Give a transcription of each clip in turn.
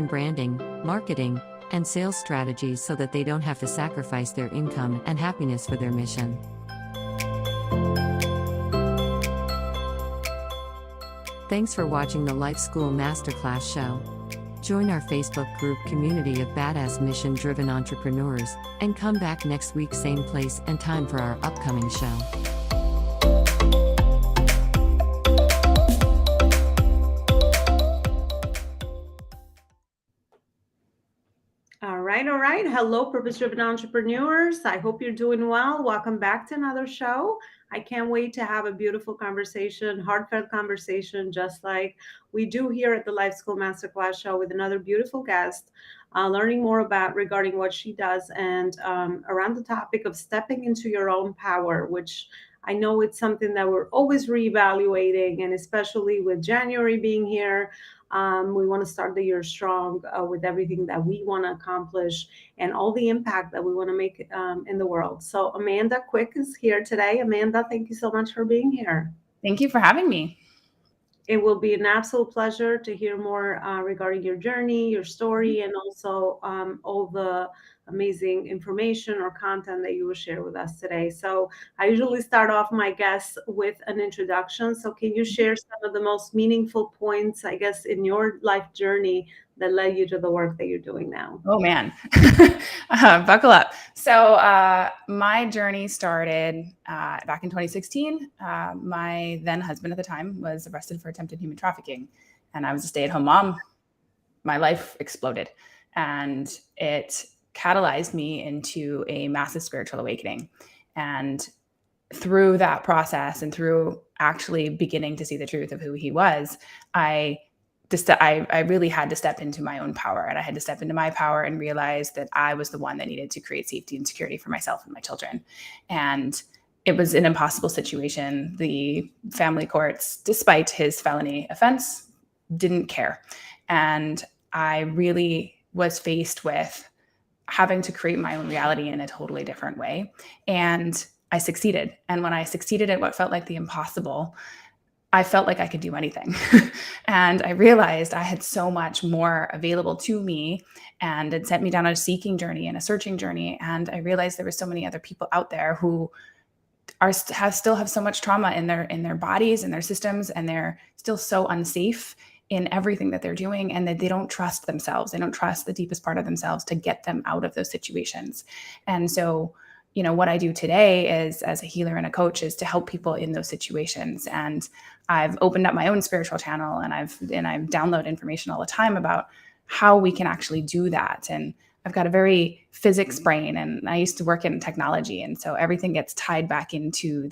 branding, marketing, and sales strategies so that they don't have to sacrifice their income and happiness for their mission. Thanks for watching the Life School Masterclass show. Join our Facebook group community of badass mission-driven entrepreneurs, and come back next week same place and time for our upcoming show. All right. Hello, purpose-driven entrepreneurs. I hope you're doing well. Welcome back to another show. I can't wait to have a beautiful conversation, heartfelt conversation, just like we do here at the Life School Masterclass show with another beautiful guest, learning more about regarding what she does and around the topic of stepping into your own power, which I know it's something that we're always reevaluating, and especially with January being here, we want to start the year strong with everything that we want to accomplish and all the impact that we want to make in the world. So Amanda Quick is here today. Amanda, thank you so much for being here. Thank you for having me. It will be an absolute pleasure to hear more regarding your journey, your story, and also all the amazing information or content that you will share with us today. So I usually start off my guests with an introduction. So can you share some of the most meaningful points, I guess, in your life journey that led you to the work that you're doing now? Oh, man. Buckle up. So my journey started back in 2016. My then husband at the time was arrested for attempted human trafficking, and I was a stay-at-home mom. My life exploded, and it catalyzed me into a massive spiritual awakening. And through that process and through actually beginning to see the truth of who he was, I really had to step into my own power, and I had to step into my power and realize that I was the one that needed to create safety and security for myself and my children. And it was an impossible situation. The family courts, despite his felony offense, didn't care. And I really was faced with having to create my own reality in a totally different way. And I succeeded. And when I succeeded at what felt like the impossible, I felt like I could do anything. And I realized I had so much more available to me, and it sent me down a seeking journey and a searching journey. And I realized there were so many other people out there who still have so much trauma in their bodies and their systems, and they're still so unsafe in everything that they're doing, and that they don't trust themselves. They don't trust the deepest part of themselves to get them out of those situations. And so, what I do today is, as a healer and a coach, is to help people in those situations. And I've opened up my own spiritual channel, and I've download information all the time about how we can actually do that. And I've got a very physics brain, and I used to work in technology. And so everything gets tied back into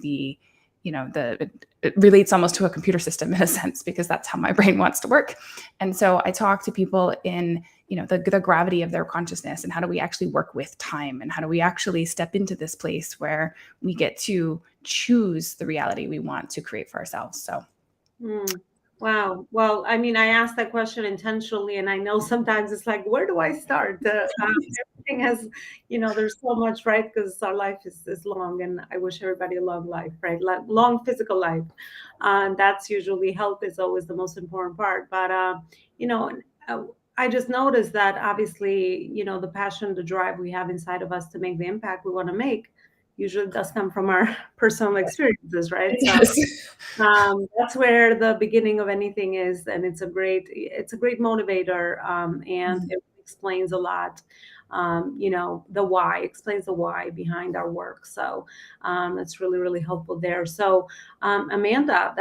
it relates almost to a computer system in a sense, because that's how my brain wants to work. And so I talk to people in, the gravity of their consciousness, and how do we actually work with time, and how do we actually step into this place where we get to choose the reality we want to create for ourselves. So. Wow. Well, I mean, I asked that question intentionally, and I know sometimes it's like, where do I start? Everything has, there's so much, right? Because our life is long, and I wish everybody a long life, right? Long physical life. And that's usually health is always the most important part. But, I just noticed that obviously, the passion, the drive we have inside of us to make the impact we want to make usually does come from our personal experiences, right? Yes. So that's where the beginning of anything is, and it's a great motivator, and it explains a lot. Explains the why behind our work. So it's really, really helpful there. So Amanda,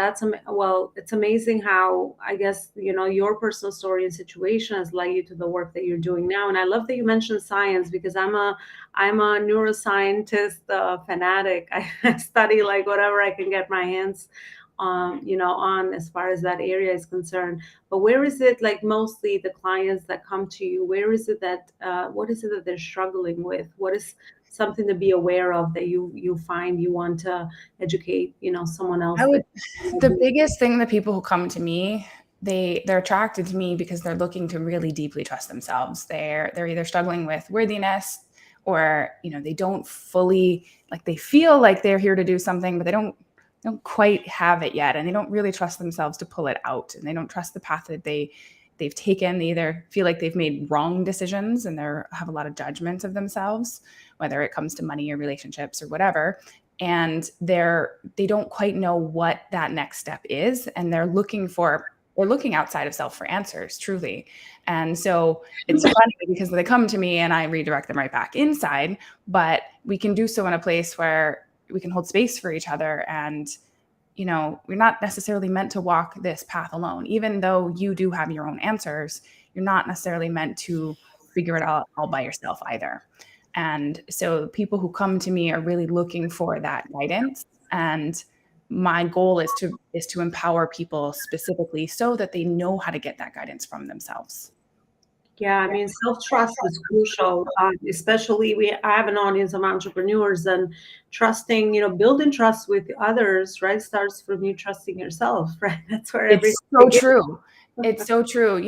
it's amazing how, I guess, your personal story and situation has led you to the work that you're doing now. And I love that you mentioned science, because I'm a neuroscientist fanatic. I study like whatever I can get my hands on as far as that area is concerned. But where is it, like, mostly the clients that come to you, where is it that what is it that they're struggling with? What is something to be aware of that you find you want to educate someone else? The biggest thing, that people who come to me, they're attracted to me because they're looking to really deeply trust themselves. They're either struggling with worthiness, or they don't fully, like, they feel like they're here to do something, but they don't quite have it yet, and they don't really trust themselves to pull it out, and they don't trust the path that they they've taken. They either feel like they've made wrong decisions and have a lot of judgment of themselves, whether it comes to money or relationships or whatever. And they don't quite know what that next step is. And they're looking outside of self for answers, truly. And so it's funny because they come to me and I redirect them right back inside, but we can do so in a place where we can hold space for each other. And, we're not necessarily meant to walk this path alone. Even though you do have your own answers, you're not necessarily meant to figure it out all by yourself either. And so people who come to me are really looking for that guidance. And my goal is to empower people specifically so that they know how to get that guidance from themselves. Yeah, I mean, self-trust is crucial, especially I have an audience of entrepreneurs, and trusting, building trust with others, right, starts from you trusting yourself, right? That's where It's so true. It's so true.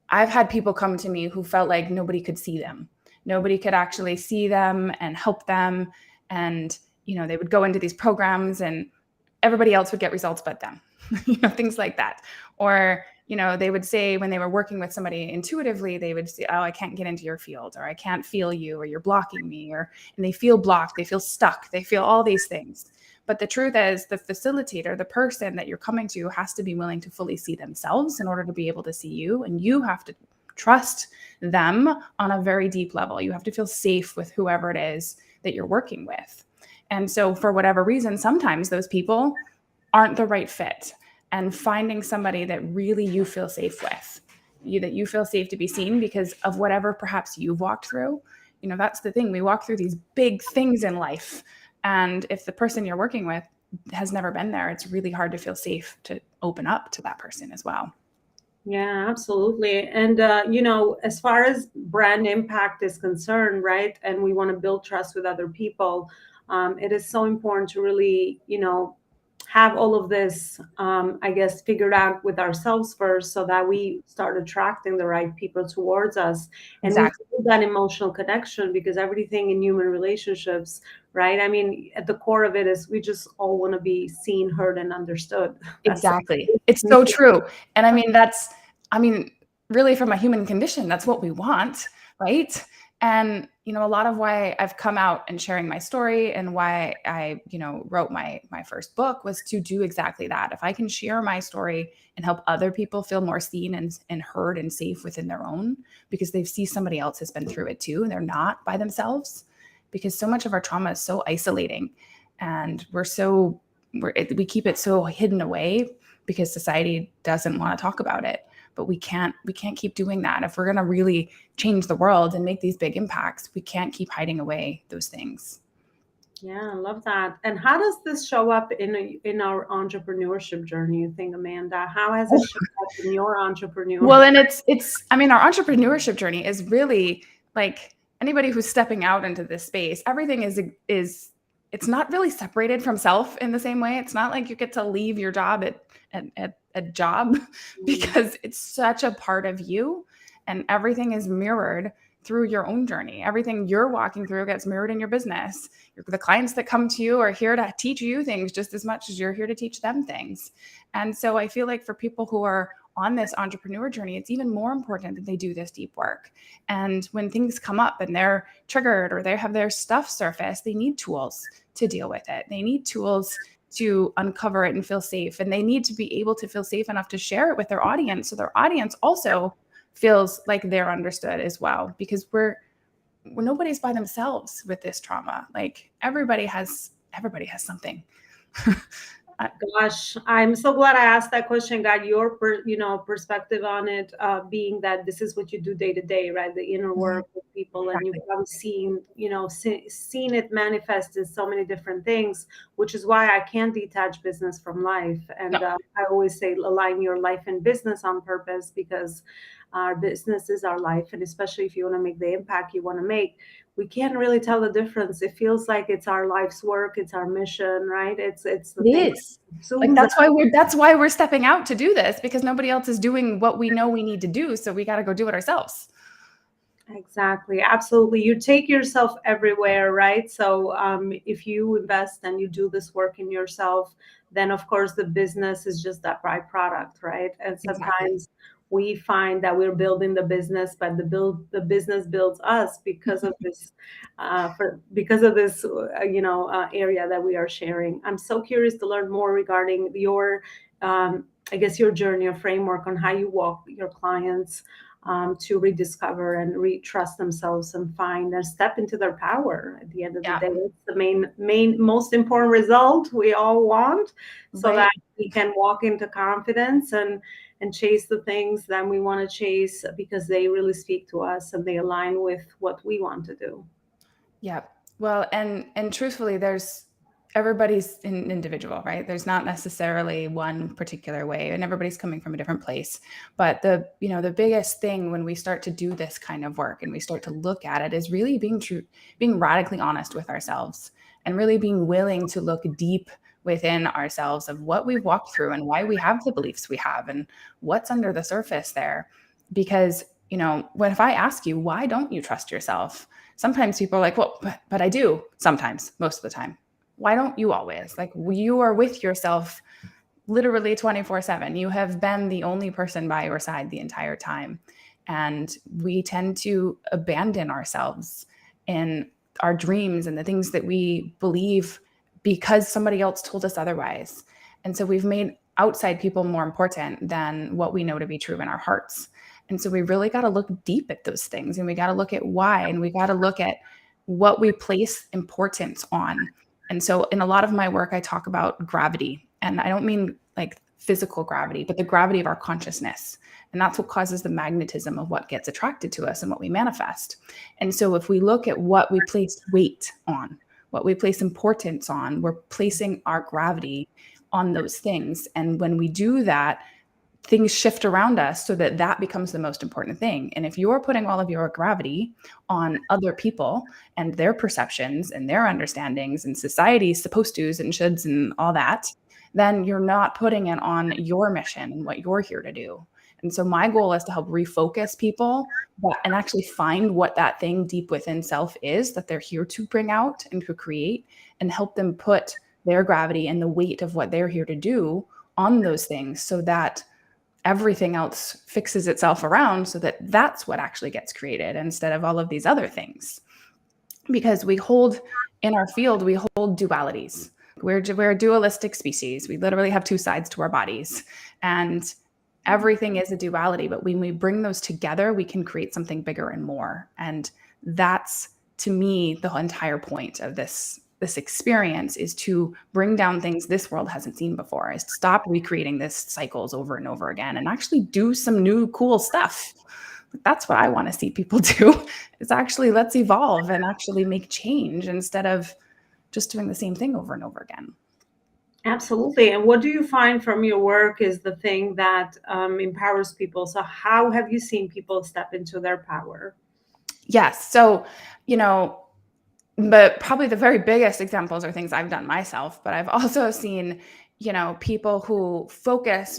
I've had people come to me who felt like nobody could see them. Nobody could actually see them and help them. And, they would go into these programs and everybody else would get results but them, things like that. Or, they would say when they were working with somebody intuitively, they would say, oh, I can't get into your field, or I can't feel you, or you're blocking me, and they feel blocked, they feel stuck, they feel all these things. But the truth is the facilitator, the person that you're coming to, has to be willing to fully see themselves in order to be able to see you. And you have to trust them on a very deep level. You have to feel safe with whoever it is that you're working with. And so for whatever reason, sometimes those people aren't the right fit. And finding somebody that really you feel safe with, that you feel safe to be seen because of whatever perhaps you've walked through. That's the thing. We walk through these big things in life. And if the person you're working with has never been there, it's really hard to feel safe to open up to that person as well. Yeah, absolutely. And, as far as brand impact is concerned, right, and we want to build trust with other people, it is so important to really, have all of this, I guess, figured out with ourselves first so that we start attracting the right people towards us. And Exactly. we build that emotional connection, because everything in human relationships, right? I mean, at the core of it is we just all want to be seen, heard, and understood. Exactly. It's so true. And really from a human condition, that's what we want, right? And, a lot of why I've come out and sharing my story and why I, wrote my first book was to do exactly that. If I can share my story and help other people feel more seen and heard and safe within their own, because they see somebody else has been through it too, and they're not by themselves, because so much of our trauma is so isolating, and we keep it so hidden away because society doesn't want to talk about it. But we can't keep doing that. If we're going to really change the world and make these big impacts, we can't keep hiding away those things. Yeah, I love that. And how does this show up in our entrepreneurship journey, you think, Amanda? How has it shown up in your entrepreneurship? Well, and our entrepreneurship journey is really like anybody who's stepping out into this space, everything is it's not really separated from self in the same way. It's not like you get to leave your job at a job, because it's such a part of you, and everything is mirrored through your own journey. Everything you're walking through gets mirrored in your business. The clients that come to you are here to teach you things just as much as you're here to teach them things. And so I feel like for people who are on this entrepreneur journey, it's even more important that they do this deep work. And when things come up and they're triggered or they have their stuff surface, they need tools to deal with it. They need tools to uncover it and feel safe. And they need to be able to feel safe enough to share it with their audience, so their audience also feels like they're understood as well, because nobody's by themselves with this trauma. Like everybody has something. Gosh, I'm so glad I asked that question. Got your perspective on it, being that this is what you do day to day, right? The inner work with people, Exactly. and you've probably seen it manifest in so many different things, which is why I can't detach business from life. And No. I always say align your life and business on purpose, because our business is our life, and especially if you want to make the impact you want to make, we can't really tell the difference. It feels like it's our life's work, it's our mission, right? It's the thing. It is. Like that's why we're stepping out to do this, because nobody else is doing what we know we need to do. So we got to go do it ourselves. Exactly. Absolutely. You take yourself everywhere, right? So if you invest and you do this work in yourself, then of course the business is just that byproduct, right? And sometimes we find that we're building the business, but the business builds us because of this, area that we are sharing. I'm so curious to learn more regarding your, I guess, your journey or framework on how you walk your clients to rediscover and retrust themselves and find and step into their power. At the end of the Yeah. day, it's the main most important result we all want, so Right. that we can walk into confidence and chase the things that we want to chase because they really speak to us and they align with what we want to do. Yeah. Well, and truthfully, everybody's an individual, right? There's not necessarily one particular way, and everybody's coming from a different place. But the biggest thing when we start to do this kind of work and we start to look at it is really being radically honest with ourselves, and really being willing to look deep within ourselves of what we've walked through and why we have the beliefs we have and what's under the surface there. Because, if I ask you, why don't you trust yourself? Sometimes people are like, well, but I do sometimes, most of the time. Why don't you always? Like, you are with yourself literally 24/7. You have been the only person by your side the entire time. And we tend to abandon ourselves in our dreams and the things that we believe because somebody else told us otherwise. And so we've made outside people more important than what we know to be true in our hearts. And so we really got to look deep at those things, and we got to look at why, and we got to look at what we place importance on. And so in a lot of my work, I talk about gravity, and I don't mean like physical gravity, but the gravity of our consciousness. And that's what causes the magnetism of what gets attracted to us and what we manifest. And so if we look at what we place weight on, what we place importance on, we're placing our gravity on those things. And when we do that, things shift around us so that that becomes the most important thing. And if you're putting all of your gravity on other people and their perceptions and their understandings and society's supposed to's and shoulds and all that, then you're not putting it on your mission and what you're here to do. And so my goal is to help refocus people and actually find what that thing deep within self is that they're here to bring out and to create, and help them put their gravity and the weight of what they're here to do on those things, so that everything else fixes itself around, so that that's what actually gets created instead of all of these other things. Because in our field, we hold dualities. We're a dualistic species. We literally have two sides to our bodies, and everything is a duality. But when we bring those together, we can create something bigger and more. And that's, to me, the entire point of this experience, is to bring down things this world hasn't seen before, is to stop recreating this cycles over and over again and actually do some new cool stuff. That's what I want to see people do, is actually let's evolve and actually make change instead of just doing the same thing over and over again. Absolutely. And what do you find from your work is the thing that empowers people? So how have you seen people step into their power? Yes. So, but probably the very biggest examples are things I've done myself, but I've also seen, people who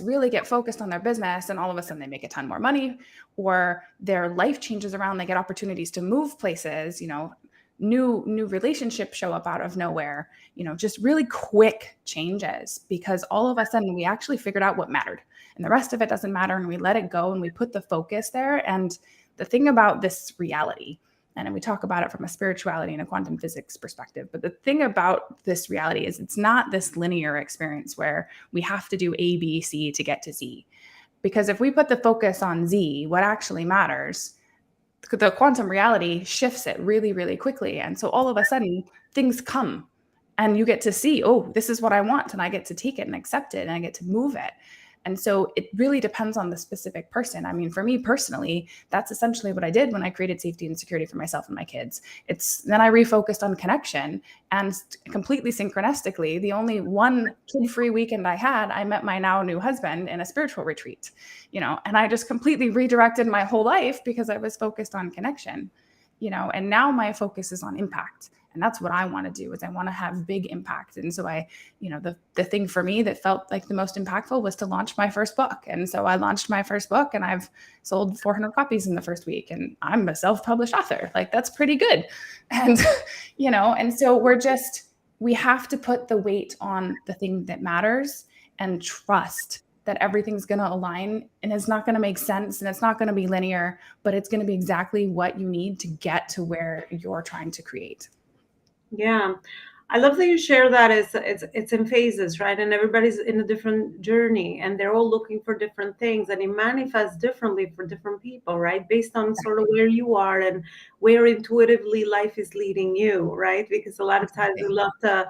really get focused on their business, and all of a sudden they make a ton more money, or their life changes around. They get opportunities to move places, new relationships show up out of nowhere, just really quick changes, because all of a sudden we actually figured out what mattered, and the rest of it doesn't matter. And we let it go and we put the focus there. And the thing about this reality, and we talk about it from a spirituality and a quantum physics perspective, but the thing about this reality is it's not this linear experience where we have to do A, B, C to get to Z. Because if we put the focus on Z, what actually matters, the quantum reality shifts it really, really quickly. And so all of a sudden things come and you get to see, oh, this is what I want. And I get to take it and accept it, and I get to move it. And so it really depends on the specific person. I mean, for me personally, that's essentially what I did when I created safety and security for myself and my kids. Then I refocused on connection, and completely synchronistically, the only one kid-free weekend I had, I met my now new husband in a spiritual retreat, and I just completely redirected my whole life because I was focused on connection, and now my focus is on impact. And that's what I want to do, is I want to have big impact. And so the thing for me that felt like the most impactful was to launch my first book. And so I launched my first book, and I've sold 400 copies in the first week, and I'm a self-published author. Like, that's pretty good. And, and so we have to put the weight on the thing that matters and trust that everything's going to align, and it's not going to make sense, and it's not going to be linear, but it's going to be exactly what you need to get to where you're trying to create. Yeah. I love that you share that it's in phases, right? And everybody's in a different journey and they're all looking for different things, and it manifests differently for different people, right? Based on sort of where you are and where intuitively life is leading you, right? Because a lot of times we love to,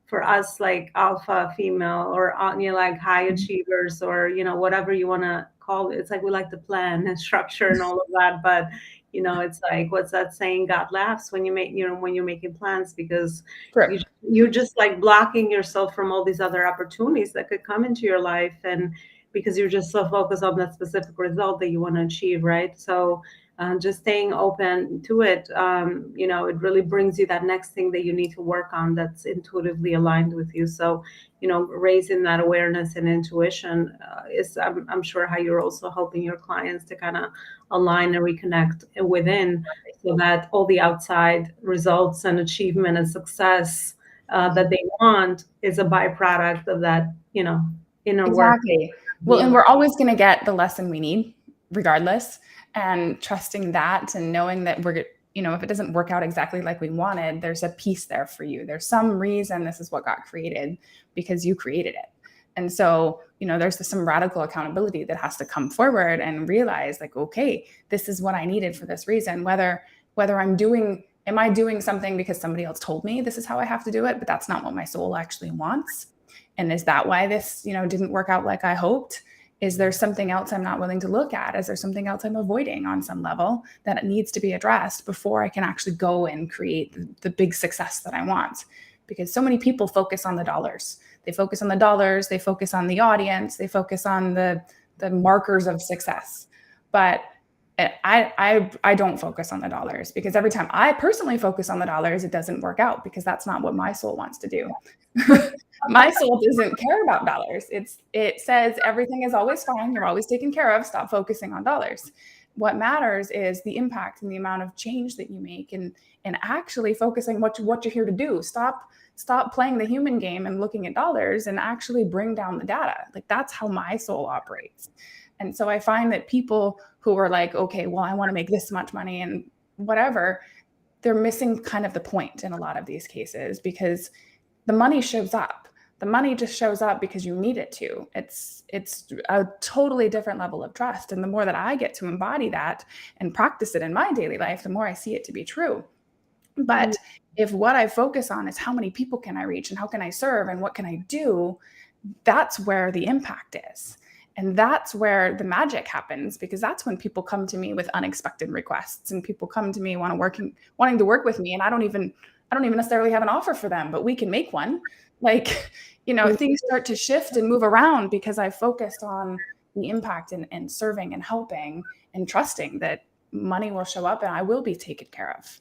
for us, like alpha female or like high achievers, or whatever you want to call it, it's like we like to plan and structure and all of that, but it's like, what's that saying? God laughs when you make, when you're making plans, because True. you're just like blocking yourself from all these other opportunities that could come into your life, and because you're just so focused on that specific result that you want to achieve, right? So just staying open to it, it really brings you that next thing that you need to work on that's intuitively aligned with you. So raising that awareness and intuition is, I'm sure, how you're also helping your clients to kind of align and reconnect within, so that all the outside results and achievement and success that they want is a byproduct of that, inner work. Exactly. Well, and we're always going to get the lesson we need regardless, and trusting that and knowing that we're, if it doesn't work out exactly like we wanted, there's a piece there for you. There's some reason this is what got created because you created it. And so, there's some radical accountability that has to come forward and realize, like, okay, this is what I needed for this reason, whether am I doing something because somebody else told me this is how I have to do it, but that's not what my soul actually wants. And is that why this, didn't work out like I hoped? Is there something else I'm not willing to look at? Is there something else I'm avoiding on some level that it needs to be addressed before I can actually go and create the big success that I want? Because so many people focus on the dollars. They focus on the dollars, they focus on the audience, they focus on the markers of success. But I don't focus on the dollars, because every time I personally focus on the dollars, it doesn't work out, because that's not what my soul wants to do. My soul doesn't care about dollars. It says everything is always fine. You're always taken care of. Stop focusing on dollars. What matters is the impact and the amount of change that you make, and actually focusing what you're here to do. Stop playing the human game and looking at dollars, and actually bring down the data. Like, that's how my soul operates. And so I find that people who are like, okay, well, I want to make this much money and whatever, they're missing kind of the point in a lot of these cases, because the money shows up. The money just shows up because you need it to. It's a totally different level of trust. And the more that I get to embody that and practice it in my daily life, the more I see it to be true. But if what I focus on is how many people can I reach, and how can I serve, and what can I do, that's where the impact is. And that's where the magic happens, because that's when people come to me with unexpected requests, and people come to me wanting to work with me. And I don't even necessarily have an offer for them, but we can make one. Like, things start to shift and move around because I focused on the impact and serving and helping and trusting that money will show up and I will be taken care of.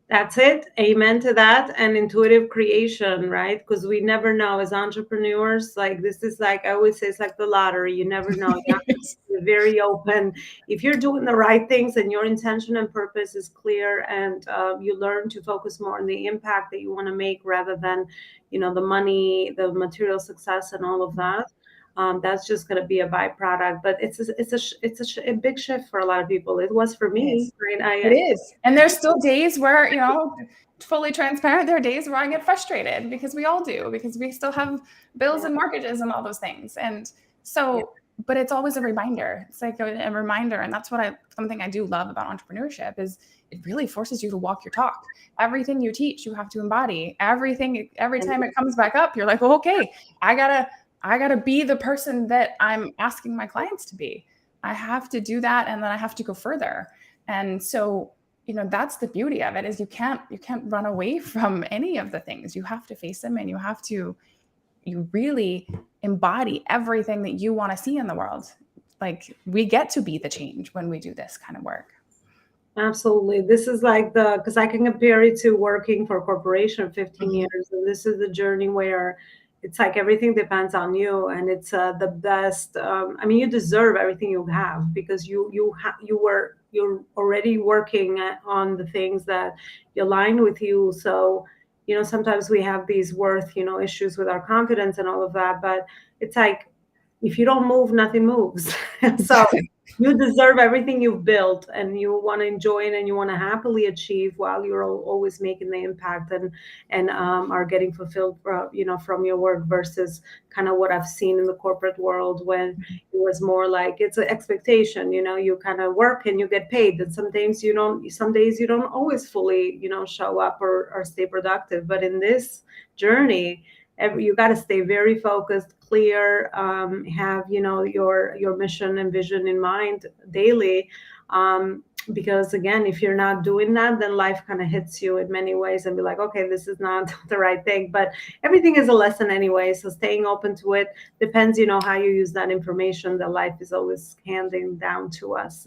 That's it. Amen to that. And intuitive creation, right? Because we never know as entrepreneurs. Like, this is like, I always say, it's like the lottery. You never know. You have to be very open. If you're doing the right things and your intention and purpose is clear, and you learn to focus more on the impact that you want to make rather than, the money, the material success and all of that. That's just going to be a byproduct, but it's a big shift for a lot of people. It was for me, right? It is. And there's still days where, fully transparent, there are days where I get frustrated, because we all do, because we still have bills and mortgages and all those things. And so, but it's always a reminder. It's like a reminder. And that's something I do love about entrepreneurship is it really forces you to walk your talk. Everything you teach, you have to embody. Every time it comes back up, you're like, well, okay, I gotta be the person that I'm asking my clients to be. I have to do that. And then I have to go further. And so, that's the beauty of it, is you can't run away from any of the things. You have to face them, and you really embody everything that you want to see in the world. Like, we get to be the change when we do this kind of work. Absolutely. This is like because I can compare it to working for a corporation 15 years. And this is the journey where it's like everything depends on you, and it's the best. You deserve everything you have, because you're already working on the things that align with you. So, sometimes we have these worth, issues with our confidence and all of that, but it's like if you don't move, nothing moves. So Exactly. you deserve everything you've built, and you want to enjoy it, and you want to happily achieve while you're always making the impact, and are getting fulfilled from your work, versus kind of what I've seen in the corporate world, when it was more like it's an expectation. You kind of work and you get paid, and sometimes you don't, some days you don't always fully show up or stay productive. But in this journey, you got to stay very focused, clear, have your mission and vision in mind daily, because again, if you're not doing that, then life kind of hits you in many ways and be like, okay, this is not the right thing. But everything is a lesson anyway, so staying open to it depends how you use that information that life is always handing down to us.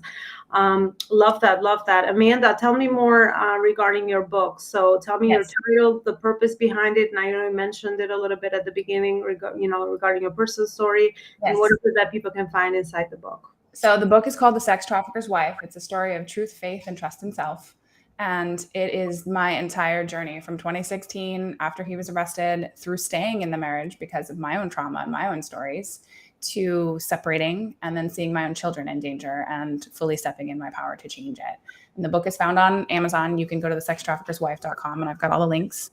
Love that. Amanda, tell me more regarding your book. So tell me your Yes. title, the purpose behind it, and I know you mentioned it a little bit at the beginning, regarding your personal story, and what Yes. is it that people can find inside the book? So the book is called The Sex Trafficker's Wife. It's a story of truth, faith, and trust in self. And it is my entire journey from 2016, after he was arrested, through staying in the marriage because of my own trauma and my own stories, to separating and then seeing my own children in danger and fully stepping in my power to change it. And the book is found on Amazon. You can go to thesextraffickerswife.com, and I've got all the links.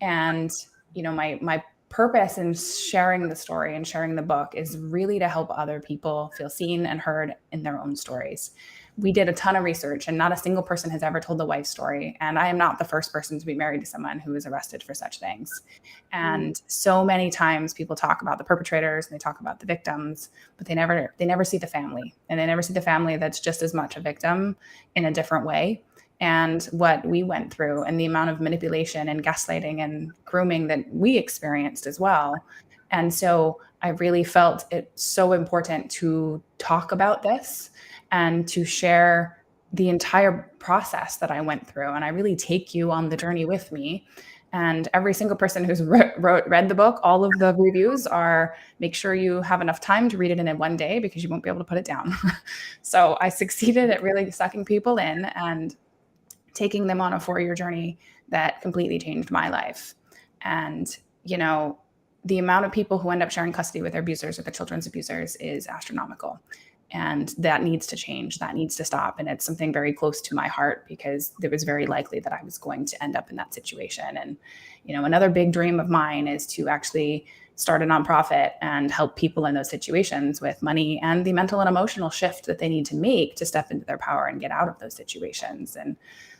And my purpose in sharing the story and sharing the book is really to help other people feel seen and heard in their own stories. We did a ton of research, and not a single person has ever told the wife's story. And I am not the first person to be married to someone who was arrested for such things. And so many times people talk about the perpetrators and they talk about the victims, but they never see the family, and they never see the family that's just as much a victim in a different way. And what we went through, and the amount of manipulation and gaslighting and grooming that we experienced as well. And so I really felt it so important to talk about this and to share the entire process that I went through. And I really take you on the journey with me. And every single person who's read the book, all of the reviews are, make sure you have enough time to read it in one day, because you won't be able to put it down. So I succeeded at really sucking people in and taking them on a 4-year journey that completely changed my life. And, the amount of people who end up sharing custody with their abusers or the children's abusers is astronomical. And that needs to change. That needs to stop. And it's something very close to my heart, because it was very likely that I was going to end up in that situation. And, another big dream of mine is to actually start a nonprofit and help people in those situations with money and the mental and emotional shift that they need to make to step into their power and get out of those situations. And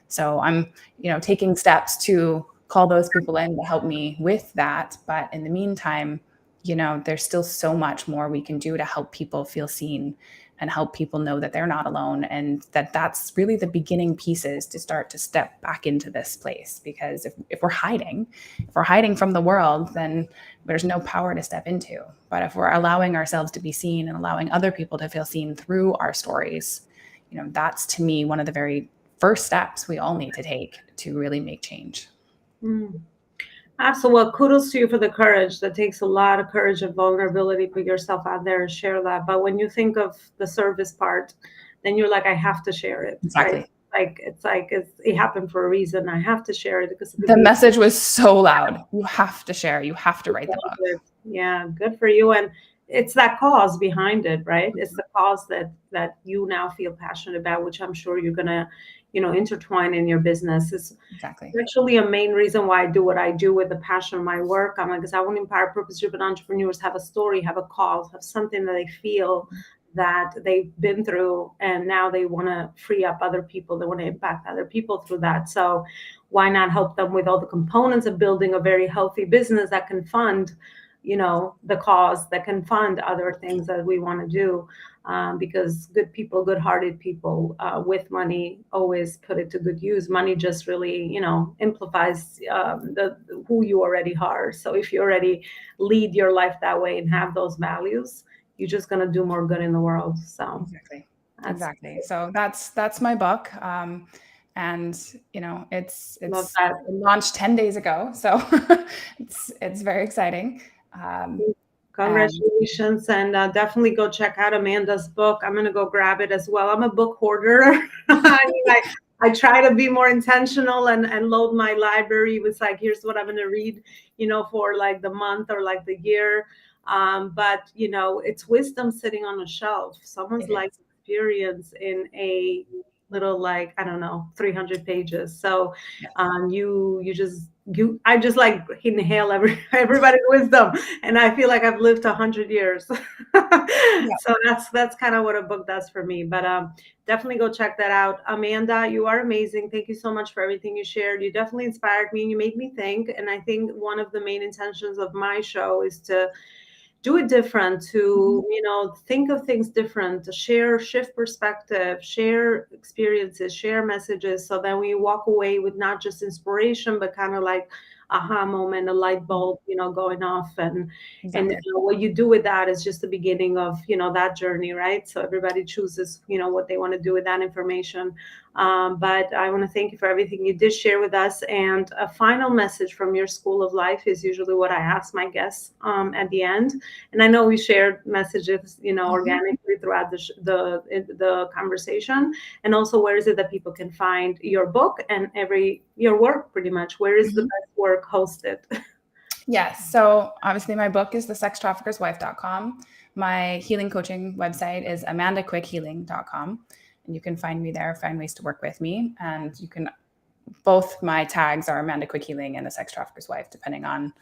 so I'm, taking steps to call those people in to help me with that. But in the meantime, there's still so much more we can do to help people feel seen and help people know that they're not alone, and that's really the beginning pieces to start to step back into this place. Because if we're hiding from the world, then there's no power to step into. But if we're allowing ourselves to be seen and allowing other people to feel seen through our stories, that's, to me, one of the very first steps we all need to take to really make change. Absolutely. Well, kudos to you for the courage. That takes a lot of courage and vulnerability. Put yourself out there and share that. But when you think of the service part, then you're like, I have to share it. Exactly. Right? It happened for a reason. I have to share it because the message was so loud. You have to share. You have to write the book. Yeah, good for you. And it's that cause behind it, right? It's the cause that you now feel passionate about, which I'm sure you're gonna intertwine in your business. Is Exactly actually a main reason why I do what I do with the passion of my work. I'm like, because I want to empower purpose-driven entrepreneurs, have a story, have a cause, have something that they feel that they've been through, and now they want to free up other people. They want to impact other people through that. So why not help them with all the components of building a very healthy business that can fund the cause, that can fund other things that we want to do, because good people, good-hearted people with money always put it to good use. Money just really, amplifies who you already are. So if you already lead your life that way and have those values, you're just going to do more good in the world. So exactly. So that's my book. And it's launched 10 days ago. So it's very exciting. Congratulations. And definitely go check out Amanda's book. I'm going to go grab it as well. I'm a book hoarder. I try to be more intentional and load my library with here's what I'm going to read, for like the month or like the year. But it's wisdom sitting on a shelf. Someone's It life is. experience in a little, like, I don't know, 300 pages. So Yes. I just like inhale everybody's wisdom, and I feel like I've lived 100 years. Yeah. So that's kind of what a book does for me. But definitely go check that out. Amanda, you are amazing. Thank you so much for everything you shared. You definitely inspired me and you made me think. And I think one of the main intentions of my show is to do it different, Mhm. to think of things different, to shift perspective, share experiences, share messages, so then we walk away with not just inspiration but kind of like aha moment, a light bulb going off. And Exactly. what you do with that is just the beginning of that journey, right? So everybody chooses what they want to do with that information. But I want to thank you for everything you did share with us. And a final message from your school of life is usually what I ask my guests at the end. And I know we shared messages, Mhm. organically throughout the conversation. And also, where is it that people can find your book and your work, pretty much? Where is the Mhm. best work hosted? Yes. So obviously my book is thesextraffickerswife.com. My healing coaching website is amandaquickhealing.com. And you can find me there, find ways to work with me. And you can, both my tags are Amanda Quick Healing and the Sex Trafficker's Wife, depending on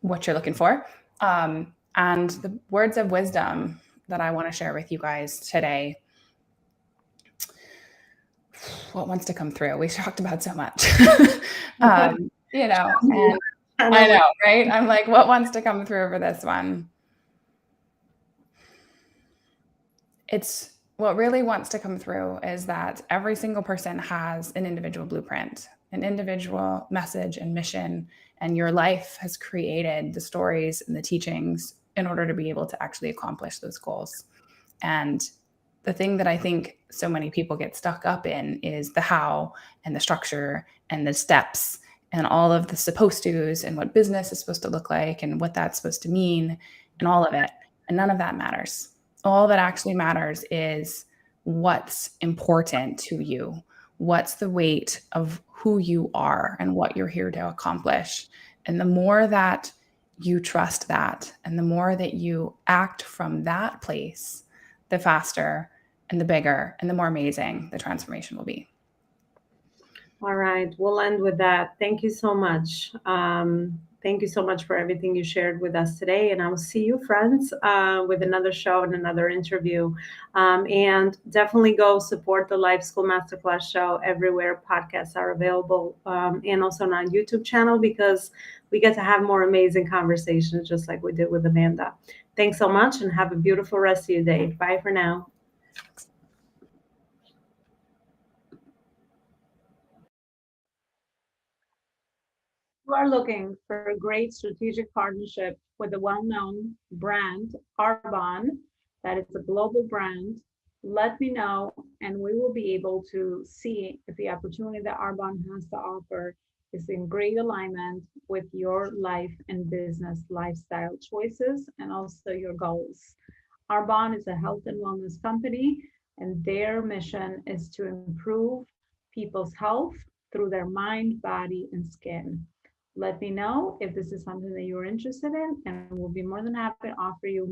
what you're looking for. And the words of wisdom that I want to share with you guys today, what wants to come through? We talked about so much. And I I know. know, right? I'm like, what wants to come through for this one? It's what really wants to come through is that every single person has an individual blueprint, an individual message and mission, and your life has created the stories and the teachings in order to be able to actually accomplish those goals. And the thing that I think so many people get stuck up in is the how and the structure and the steps and all of the supposed to's and what business is supposed to look like and what that's supposed to mean and all of it. And none of that matters. All that actually matters is what's important to you. What's the weight of who you are and what you're here to accomplish. And the more that you trust that and the more that you act from that place, the faster and the bigger and the more amazing the transformation will be. All right, we'll end with that. Thank you so much. Thank you so much for everything you shared with us today. And I will see you, friends, with another show and another interview. And definitely go support the Life School Masterclass show everywhere podcasts are available, and also on our YouTube channel, because we get to have more amazing conversations just like we did with Amanda. Thanks so much and have a beautiful rest of your day. Bye for now. You are looking for a great strategic partnership with a well-known brand, Arbonne, that is a global brand, let me know and we will be able to see if the opportunity that Arbonne has to offer is in great alignment with your life and business lifestyle choices and also your goals. Arbonne is a health and wellness company, and their mission is to improve people's health through their mind, body, and skin. Let me know if this is something that you're interested in, and we'll be more than happy to offer you